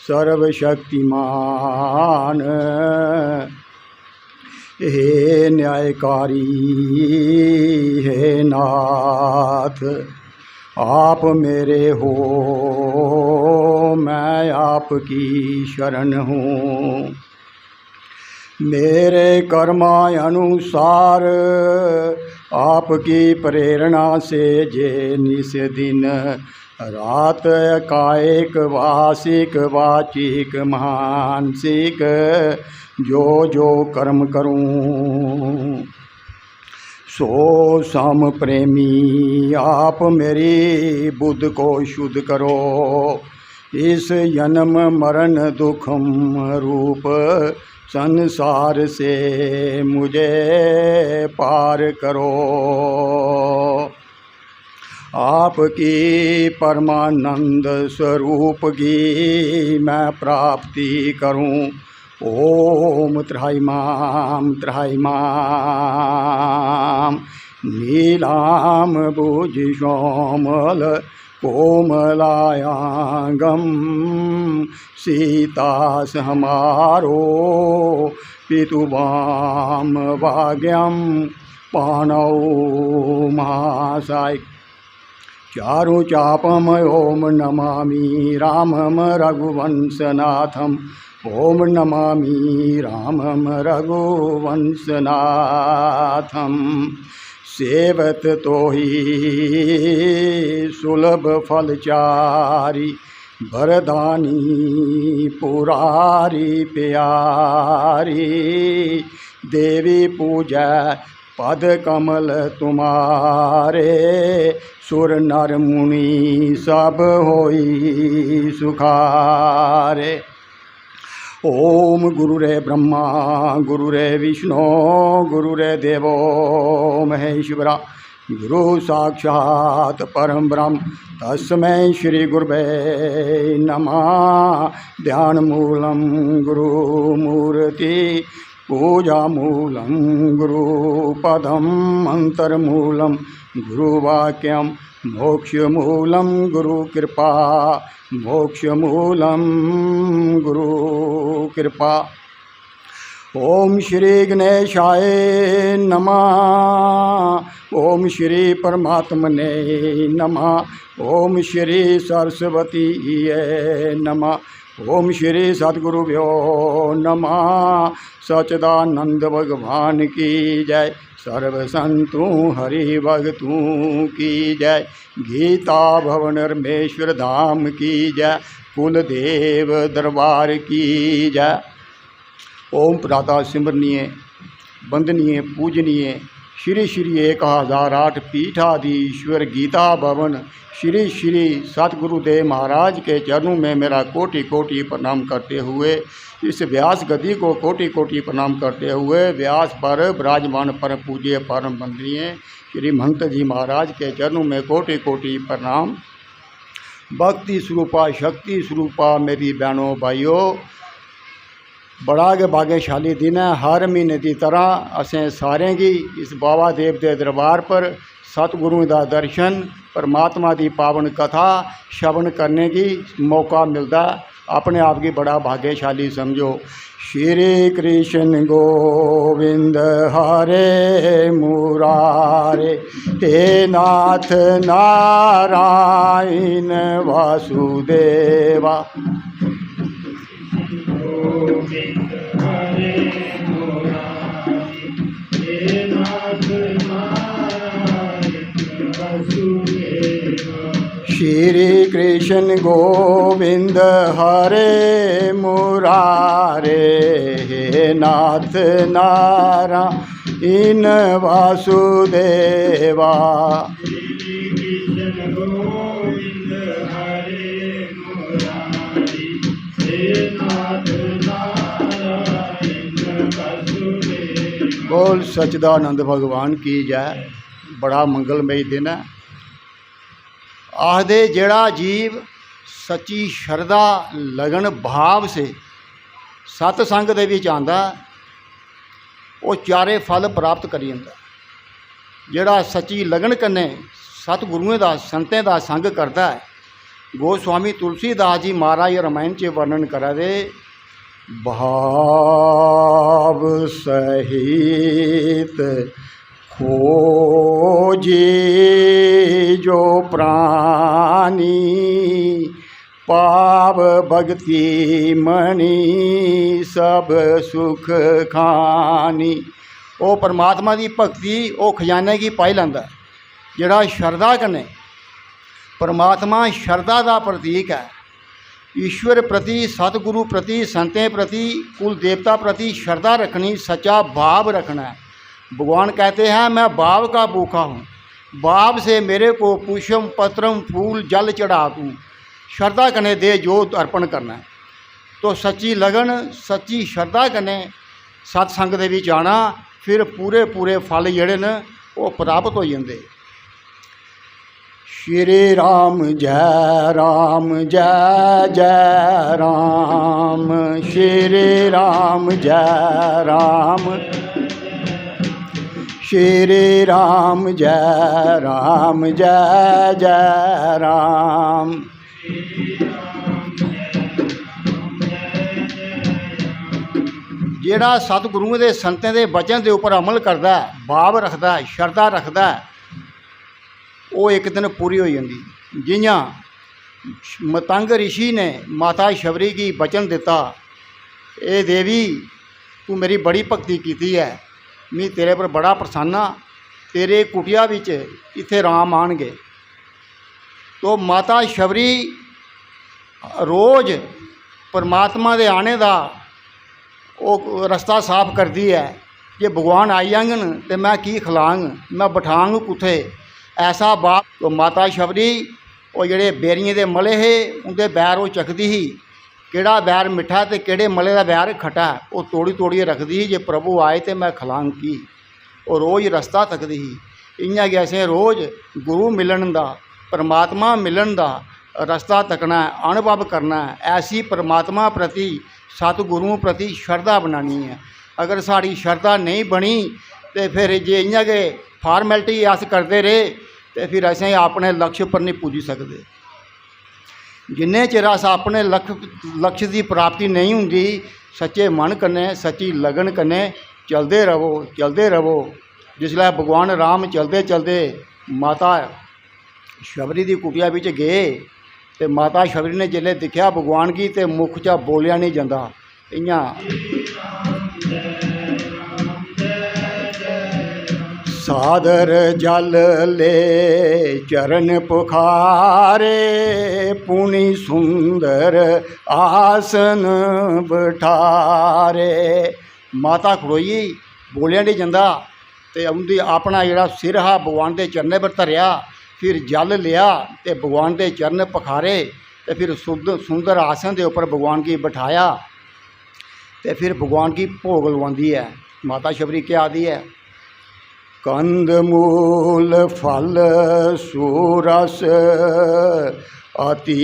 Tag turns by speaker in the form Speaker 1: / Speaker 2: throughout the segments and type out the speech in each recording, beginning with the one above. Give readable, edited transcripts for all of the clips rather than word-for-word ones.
Speaker 1: सर्वशक्तिमान हे न्यायकारी हे नाथ, आप मेरे हो मैं आपकी शरण हूँ। मेरे कर्मानुसार आपकी प्रेरणा से जे निस दिन रात कायिक वासिक वाचिक मानसिक जो कर्म करूं, सो सम प्रेमी आप मेरी बुद्ध को शुद्ध करो। इस जन्म मरण दुखम रूप संसार से मुझे पार करो। आपकी परमानंद स्वरूप की मैं प्राप्ति करूं। ओम त्राहिमाम त्राहिमाम नीलाम भुज श्यामल कोमलायांगम सीतास हमारो पितुवाम भाग्यम पानौ महासाय। चारु चापम ओम नमामि रामम रघुवंशनाथम। ओम नमामि रामम रघुवंशनाथम। सेवत तो ही सुलभ फलचारी, वरदानी पुरारी प्यारी। देवी पूजा पद कमल तुम्हारे, सुर नर मुनि सब होई सुखारे। ओम गुरुरे ब्रह्मा गुरुरे विष्णु गुरुरे देवो महेश्वरा, गुरु साक्षात् परम ब्रह्म तस्मै श्री गुरुवे नमः। ध्यान मूलम गुरु मूर्ति, पूजा मूलम गुरु पदम, अंतर्मूलम गुरुवाक्यम, मोक्ष मूलम गुरु कृपा, मोक्ष मूलम गुरु कृपा। ओम श्री गणेशाय नमः। ओम श्री परमात्मने नमः। ओम श्री सरस्वती नमः। ओम श्री सद्गुरुभ्यो नमः। सच्चिदानंद भगवान की जय। सर्व संतों हरि भगतों की जय। गीता भवन रमेश्वर धाम की जय। कुलदेव दरबार की जय। ओम प्रातः सिमरनीय वंदनीय पूजनीय श्री श्री 1008 पीठाधीश्वर गीता भवन श्री श्री सतगुरुदेव महाराज के चरणों में मेरा कोटि कोटि प्रणाम करते हुए, इस व्यास गति को कोटि कोटि प्रणाम करते हुए, व्यास पर विराजमान परम पूज्य परम वंदनीय श्री महंत जी महाराज के चरणों में कोटि कोटि प्रणाम। भक्ति स्वरूपा शक्ति स्वरूपा मेरी बहनों भाइयों, बड़ा के भाग्यशाली दिन है। हर महीने की तरह असें सारें की इस बाबा देव के दरबार पर सतगुरु का दर्शन, परमात्मा की पावन कथा श्रवण करने की मौका मिलता, अपने आप की बड़ा भाग्यशाली समझो। श्री कृष्ण गोविंद हरे मुरारे, हे नाथ नारायण वासुदेवा। श्री कृष्ण गोविंद हरे मुरारे, हे नाथ नारायण वासुदेवा। बोल सच्चिदानंद भगवान की जय। बड़ा मंगलमय दिन है। आखदे जेड़ा जीव सच्ची शरदा लगन भाव से सतसंग दे विच आंदा, वो चारे फल प्राप्त करी जांदा। जेड़ा सच्ची लगन कन्ने सतगुरुओं दा संतें दा संग करदा है, गोस्वामी तुलसीदास जी महाराज रामायण च वर्णन करा दे, भाव सहित खोजे जो प्राणी, पाव भगति मणि सब सुख खानी। वो परमात्मा की भगती वो खजाने की पाई लैंदा, जिहड़ा शरदा कन्नै, परमात्मा शरदा का प्रतीक है। ईश्वर प्रति, सतगुरु प्रति, संतें प्रति, कुल देवता प्रति श्रद्धा रखनी, सच्चा भाव रखना है। भगवान कहते हैं मैं भाव का भूखा हूँ, भाव से मेरे को पुष्पम पत्रम फूल जल चढ़ा दूँ, श्रद्धा कने दे जो अर्पण करना है। तो सच्ची लगन, सच्ची श्रद्धा कने सत्संग दे विच आना, फिर पूरे पूरे फल जिहड़े न वो प्राप्त हो जाते। श्री राम जय जय राम, श्री राम जय राम, श्री राम जय जय राम। जिहड़ा सतगुरुओं के संतें के वचन के उपर अमल करता है, भाव रखता है, श्रद्धा रखता है, वो एक दिन पूरी हो जाती। जियां मतंग ऋषि ने माता शबरी की वचन दिता, ए देवी तू मेरी बड़ी भगती की है, मैं तेरे पर बड़ा प्रसन्न हाँ, तेरे कुटिया विच इत्थे राम आणगे। तो माता शबरी रोज़ परमात्मा दे आने का वो रस्ता साफ करती है, जे भगवान आई जांगन तो मैं की खिलांग, मैं बिठांग कुत्थे, ऐसा बाप। तो माता शबरी वो जेड़े बेरियां दे मले हे उनके बैर वो चखदी ही, केड़ा बैर मिठा ते केड़े मले का बैर खट्टा, वो तोड़ी तोड़िए रखदी ही, जे प्रभु आए तो मैं खिलांग की। वो रोज़ रस्ता तकदी ही। इयां गै असें रोज़ गुरु मिलन दा, परमात्मा मिलन दा रस्ता तकना है, अनुभव करना है। ऐसी परमात्मा प्रति, सतगुरुओं प्रति श्रद्धा बनानी है। अगर साड़ी श्रद्धा नहीं बनी तो फिर जे इयां गै फार्मैलिटी अस करते रहे तो फिर असें अपने लक्ष्य पर नहीं पुजी सकते। जिन्ने चिर अस अपने लक्ष्य की प्राप्ति नहीं होंगी, सच्चे मन कन्ने, सच्ची लगन कन्ने चलते रवो। जिसलै भगवान राम चलते चलते माता शबरी की कुटिया विच गए, तो माता शबरी ने जिसले दिखा भगवान की, तो मुख चा बोलिया नहीं जाता। इयां सादर जल ले चरण पुखारे, पुनि सुंदर आसन बिठारे। माता खड़ोई, बोलिया नहीं जाता, तो उनकी अपना जिहड़ा सिर हा भगवान के चरणें पर धरिया, फिर जल लिया तो भगवान के चरण पखारे, तो फिर सुंदर आसन के उपर भगवान की बिठाया, तो फिर भगवान की भोग लवांदी है। माता शबरी क्या आदि है, कंद मूल फल सूरस अति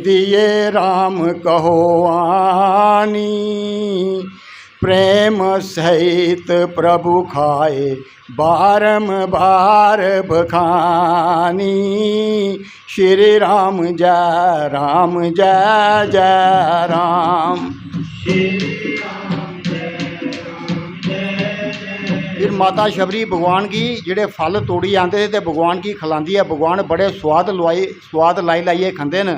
Speaker 1: दिए राम कहो आनी, प्रेम सहित प्रभु खाए बारंबार बखानी। श्री राम जय जय राम। फिर माता शबरी भगवान की जेड़े फल तोड़ी आते थे तो भगवान की खिलांदी है। भगवान बड़े स्वाद लाई लाइए खांदे न।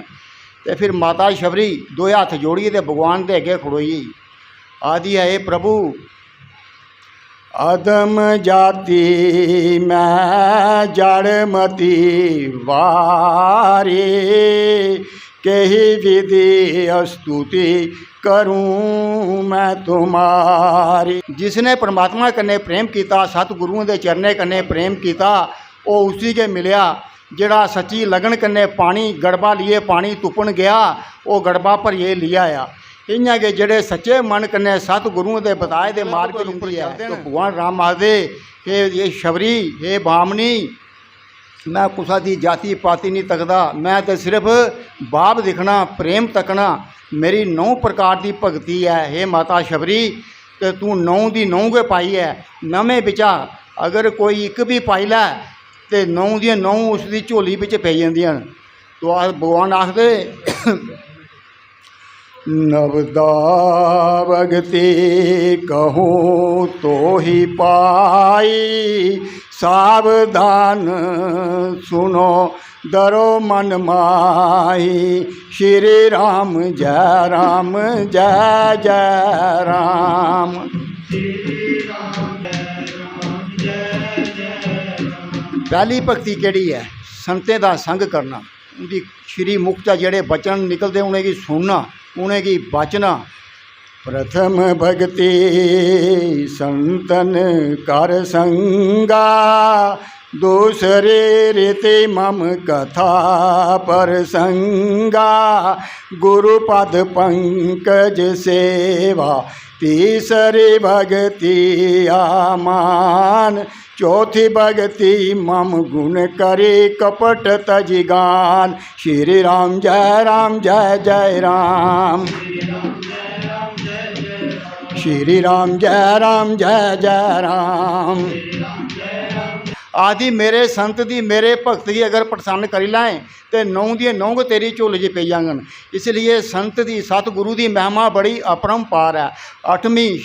Speaker 1: तो फिर माता शबरी दो हथ जोड़िए तो भगवान के अगे खड़ोई, आदि है प्रभु अदम जाति मैं जड़मती वारी, कही विधि स्तुति करूँ मैं तुम्हारी। जिसने परमात्मा कन्ने प्रेम किया, सतगुरुओं के चरने कन्ने प्रेम किया, वो उसी के मिलया। जिहड़ा सच्ची लगन कन्ने पानी गड़बा लिए पानी तुपन गया, वो गड़बा भरिए लिया आ। इयां के जेड़े सच्चे मन कन्ने सतगुरुओं के बताए दे मार्ग के उपर चलते हैं। भगवान राम आखदे हे ये शबरी, हे भामनी, मैं कुसा दी जाति पाति नहीं तकदा, मैं तो सिर्फ भाव दिखना, प्रेम तकना। मेरी 9 प्रकार की भगती है। हे माता शबरी, तो तू 9 दी 9 गै पाई है। नवें बिचा अगर कोई एक भी पाई लै तो 9 दी 9 उसकी झोली विच पै जांदियां। तो भगवान आखदे नवदा भगति कहूँ तो ही पाई, सावधान सुनो डरो मन माही। श्री राम जय जय राम। पहली भगती केड़ी है? संतें दा संग करना, उनकी श्री मुख चा जेड़े बचन निकलते उन्हें सुनना, उन्हें बचना। प्रथम भगति संतन कर संगा, दूसरे रीति मम कथा प्रसंगा। गुरु पद पंकज सेवा, तीसरी भगति आमान। चौथी भगति मम गुण करे कपट तजिगान। श्री राम जय जय राम। श्री राम जय जय राम। आदि मेरे संत दी मेरे भगत की अगर प्रसन्न करी लाएं तो 9 दी 9 तेरी झोले च पई जांगन। इसलिए संत दी सतगुरु दी महिमा बड़ी अपरंपार है। 8वीं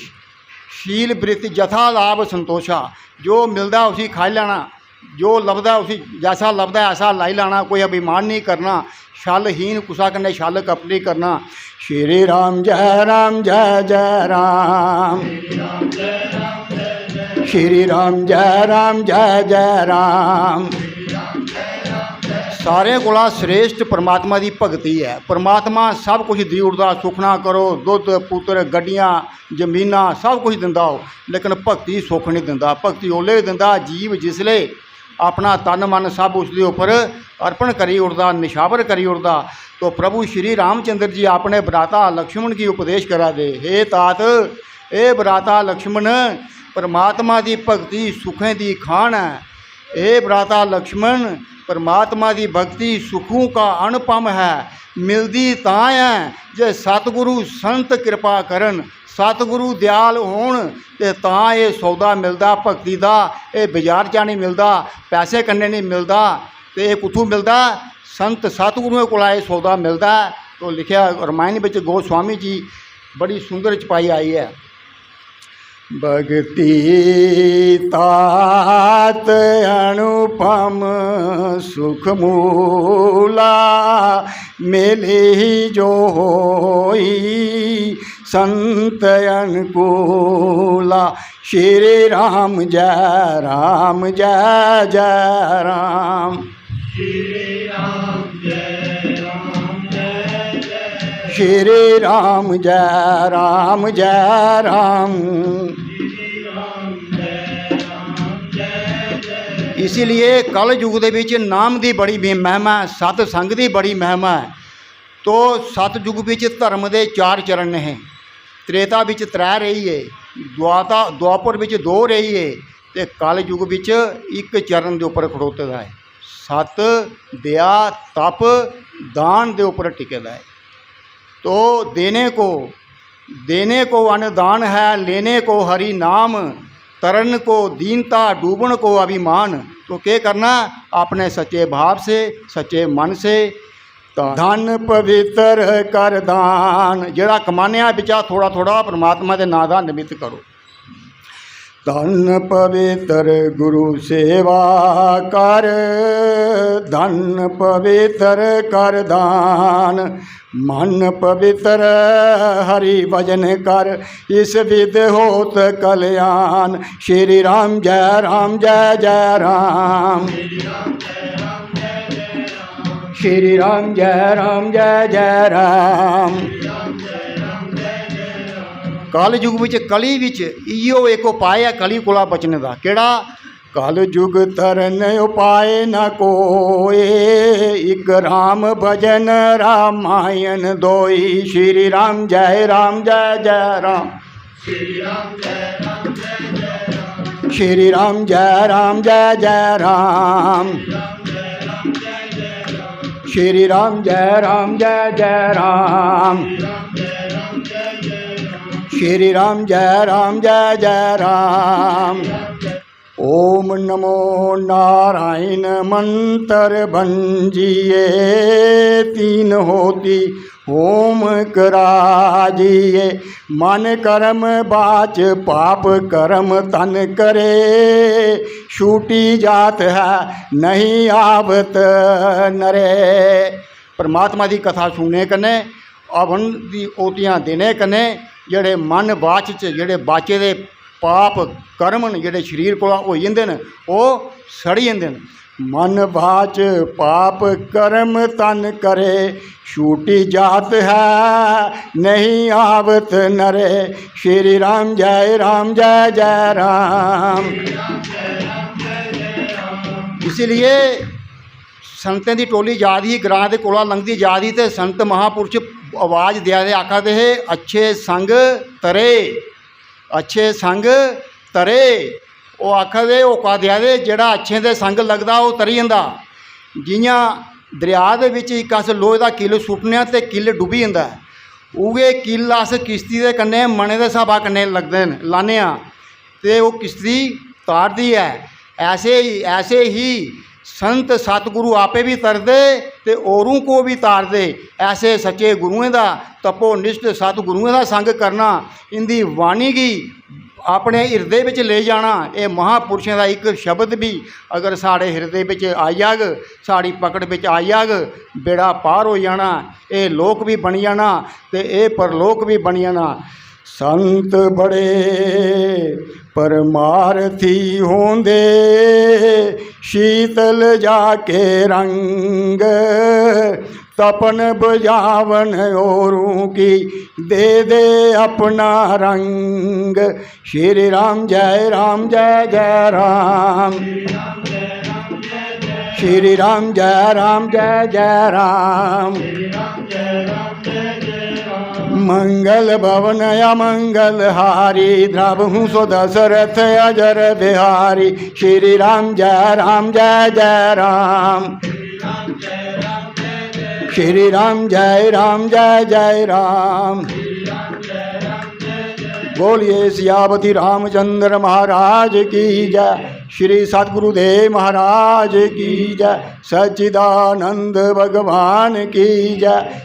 Speaker 1: शील वृत्ति जथा लाभ संतोषा, जो मिलता उसी खाई लेना, जो लभदा उसी जैसा लभदा ऐसा लाई लाना। कोई अभिमान नहीं करना, छलहीन कुसा कन्नै छल कपट नहीं करना। श्री राम जय जय राम। श्री राम जय जय राम। सारे कोला श्रेष्ठ परमात्मा की भगती है। परमात्मा सब कुछ दी उड़दा, सुखना करो, दुध पुत्र गड्डियाँ जमीना सब कुछ दिंदा हो, लेकिन भगती सुख नहीं दिंदा। भगती ओले दिंदा जीव जिसले अपना तन मन सब उसके उपर अर्पण करी उड़दा, निशावर करी उड़दा। तो प्रभु श्री रामचंद्र जी अपने भ्राता लक्ष्मण की उपदेश करा दे, हे तात ए भ्राता लक्ष्मण, परमात्मा की भगती सुखें की खान है। हे भ्राता लक्ष्मण, परमात्मा की भक्ति सुखों का अनुपम है। मिलती तां है जे सतगुरु संत कृपा करन, सतगुरु दयाल होण ते तां ये सौदा मिलदा भगती दा। ये बाजार चा नहीं मिलदा, पैसे कन्नै नहीं मिलदा, तो ये कुत्थों मिलदा? संत सतगुरुओं कोला ये सौदा मिलदा। तो लिखिया रामायण विच गोस्वामी जी बड़ी सुंदर चपाई आई है। भगति तात अनुपम सुख मूला, मिले ही जो होई संत अनुकूला। श्री राम जय जय राम। श्री राम जय जय। श्री राम जय राम। इसीलिए कल युग दे विच नाम की बड़ी महिमा है, सतसंग की बड़ी महिमा है। तो सतयुग विच धर्म के 4 चरण हैं, त्रेता विच 3 रही है, द्वापर विच 2 रही है, तो कल युग विच 1 चरण के उपर खड़ोते है। सत दया तप दान के उपर टिकेदा है। तो देने को अन्नदान है, लेने को हरि नाम, तरन को दीनता, डूबन को अभिमान। तो क्या करना? अपने सच्चे भाव से, सच्चे मन से। धन पवित्र कर दान, जिहड़ा कमाने बिचा थोड़ा थोड़ा परमात्मा के नाम का निमित्त करो। धन पवित्र गुरु सेवा कर, धन पवित्र कर दान। मन पवित्र हरि भजन कर, इस विध होत कल्याण। श्री राम जय जय राम। श्री राम जय जय राम। कल युग विच कली विच इहो एक उपाय है कली कोला बचने का। केड़ा? कल युग तरन उपाय न कोए, एक राम भजन रामायण दोई। श्री राम जय जय राम। श्री राम जय जय राम। श्री राम जय जय राम। श्री राम जय जय राम। श्री राम जय जय राम। ओम नमो नारायण मंत्र भंजिए तीन होती ओम कराजिए मन कर्म बाच पाप कर्म तन करे छूटी जात है नहीं आवत नरे। परमात्मा की कथा सुनने कन्नै अवन दी ओतियां देने कन्नै जेड़े मन बाच च जेड़े बाचे दे पाप कर्म न जेड़े शरीर कोला होई जंदे न ओह सड़ी जंदे न। मन बाच पाप कर्म तन करे छूटी जात है नहीं आवत नरे। श्री राम जय जय राम। इसीलिए संतें दी टोली जा दी ग्रां दे कोला लंघदी जा दी ते संत महापुरुष आवाज़ देआ दे आखा दे हे अच्छे संग तरे अच्छे संग तरे। वो आखा दे ओका देआ दे जेड़ा अच्छे दे संग लगदा वो तरी जंदा। जियां दरिया दे विच इक अस लोहे दा किल सुट्टने ते किल डुब्बी जंदा उहे किल अस किश्ती दे कन्नै मने दे स्हाबा कन्नै लगदे न लाने ते वो किश्ती तारदी है। ऐसे ही संत सतगुरु आपे भी तरदे ते औरों को भी तारदे। ऐसे सच्चे गुरुओं का तपोनिष्ठ सतगुरुओं का संग करना इनकी वाणी की अपने हिरदे विच ले जाना ये महापुरुषों का एक शब्द भी अगर साढ़े हिरदे विच आई जाग साड़ी पकड़ विच आई जाग बेड़ा पार हो जाना। ये लोक भी बन जाना ते ये परलोक भी बन जाना। संत बड़े परमार्थी होंदे शीतल जाके रंग तपन बुझावन औरों की दे अपना रंग। श्री राम जय जय राम। श्री राम जय जय राम। मंगल भवन अमंगल हारी द्रवहु सो दशरथ अजर बिहारी। श्री राम जय जय राम। श्री राम जय जय राम। बोलिए सियावती रामचंद्र महाराज की जय। श्री सतगुरुदेव महाराज की जय। सच्चिदानंद भगवान की जय।